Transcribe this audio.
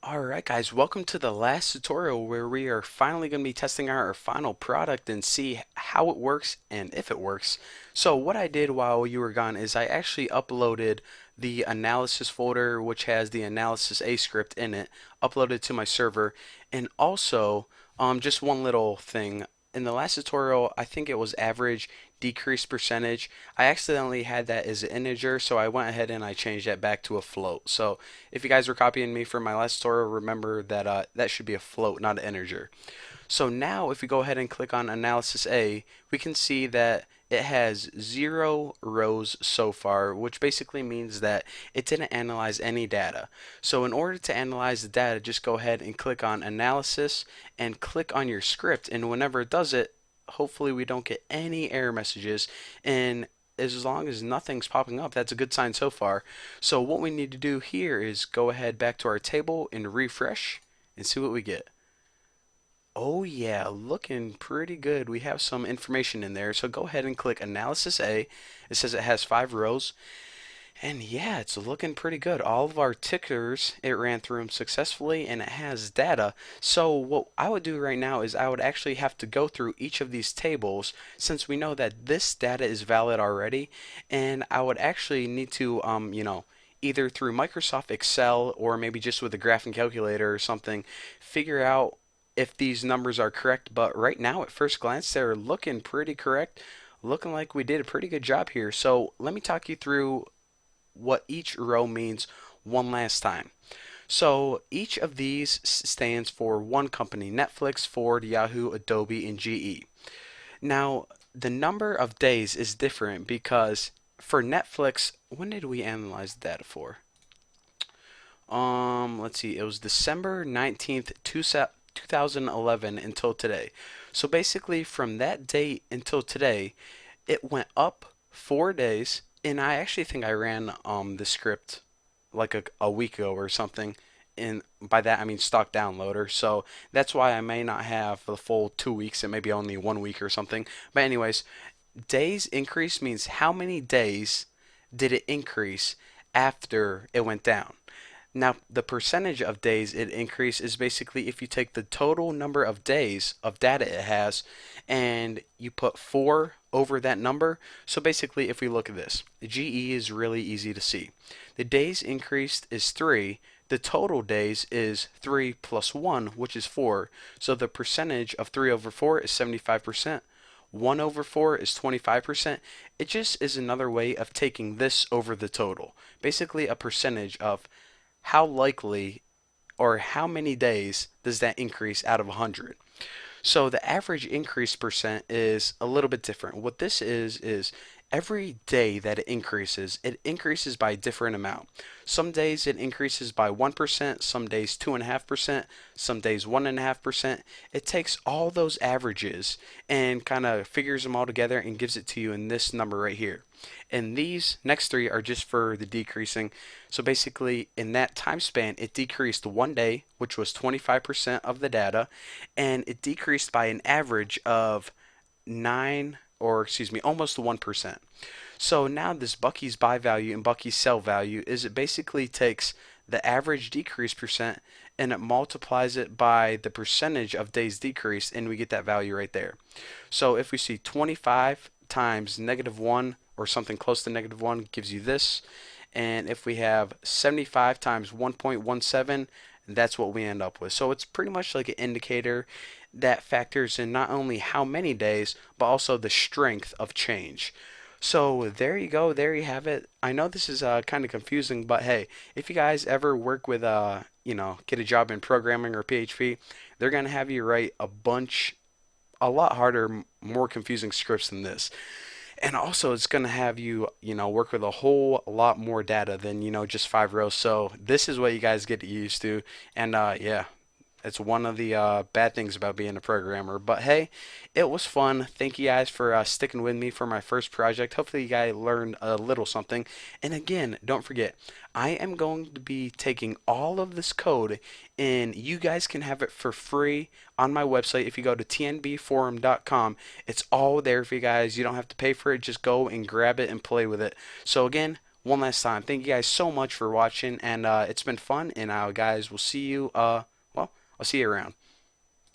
Alright guys, welcome to the last tutorial where we are finally going to be testing out our final product and see how it works and if it works. So what I did while you were gone is I actually uploaded the analysis folder which has the analysis A script in it, uploaded to my server, and also just one little thing. In the last tutorial, I think it was average decrease percentage. I accidentally had that as an integer, so I went ahead and I changed that back to a float. So if you guys were copying me from my last tutorial, remember that that should be a float, not an integer. So now if we go ahead and click on Analysis A, we can see that it has 0 rows so far, which basically means that it didn't analyze any data. So in order to analyze the data, just go ahead and click on Analysis and click on your script, and whenever it does it, hopefully we don't get any error messages, and as long as nothing's popping up, that's a good sign so far. So what we need to do here is go ahead back to our table and refresh and see what we get. Oh yeah, looking pretty good. We have some information in there. So go ahead and click Analysis A. It says it has 5 rows. And yeah, it's looking pretty good. All of our tickers, it ran through them successfully and it has data. So what I would do right now is I would actually have to go through each of these tables since we know that this data is valid already. And I would actually need to, either through Microsoft Excel or maybe just with a graphing calculator or something, figure out if these numbers are correct. But right now, at first glance, they're looking pretty correct. Looking like we did a pretty good job here. So let me talk you through what each row means one last time. So each of these stands for one company: Netflix, Ford, Yahoo, Adobe, and GE. Now, the number of days is different because for Netflix, when did we analyze the data for? Let's see, it was December 19th, 2011 until today. So basically, from that date until today, it went up 4 days, and I actually think I ran the script like a week ago or something. And by that I mean stock downloader. So that's why I may not have the full 2 weeks. It may be only 1 week or something. But anyways, days increase means how many days did it increase after it went down. Now, the percentage of days it increased is basically if you take the total number of days of data it has and you put 4 over that number. So basically, if we look at this, the GE is really easy to see. The days increased is 3. The total days is 3 plus 1, which is 4. So the percentage of 3 over 4 is 75%. 1 over 4 is 25%. It just is another way of taking this over the total. Basically, a percentage of how likely or how many days does that increase out of 100. So the average increase percent is a little bit different. What this is every day that it increases by a different amount. Some days it increases by 1%, some days 2.5%, some days 1.5%. It takes all those averages and kind of figures them all together and gives it to you in this number right here. And these next three are just for the decreasing. So basically, in that time span, it decreased 1 day, which was 25% of the data, and it decreased by an average of 9, or excuse me, almost 1%. So now this Bucky's buy value and Bucky's sell value is it basically takes the average decrease percent and it multiplies it by the percentage of days decreased, and we get that value right there. So if we see 25 times -1 or something close to -1 gives you this, and if we have 75 times 1.17, that's what we end up with. So it's pretty much like an indicator that factors in not only how many days, but also the strength of change. So there you go, there you have it. I know this is kind of confusing, but hey, if you guys ever work with get a job in programming or PHP, they're gonna have you write a lot harder, more confusing scripts than this. And also, it's going to have you, work with a whole lot more data than, just 5 rows. So this is what you guys get used to. And yeah, it's one of the bad things about being a programmer. But hey, it was fun. Thank you guys for sticking with me for my first project. Hopefully, you guys learned a little something. And again, don't forget, I am going to be taking all of this code and you guys can have it for free on my website. If you go to tnbforum.com, it's all there for you guys. You don't have to pay for it. Just go and grab it and play with it. So again, one last time, thank you guys so much for watching, and it's been fun. And guys, we'll see you. Well, I'll see you around.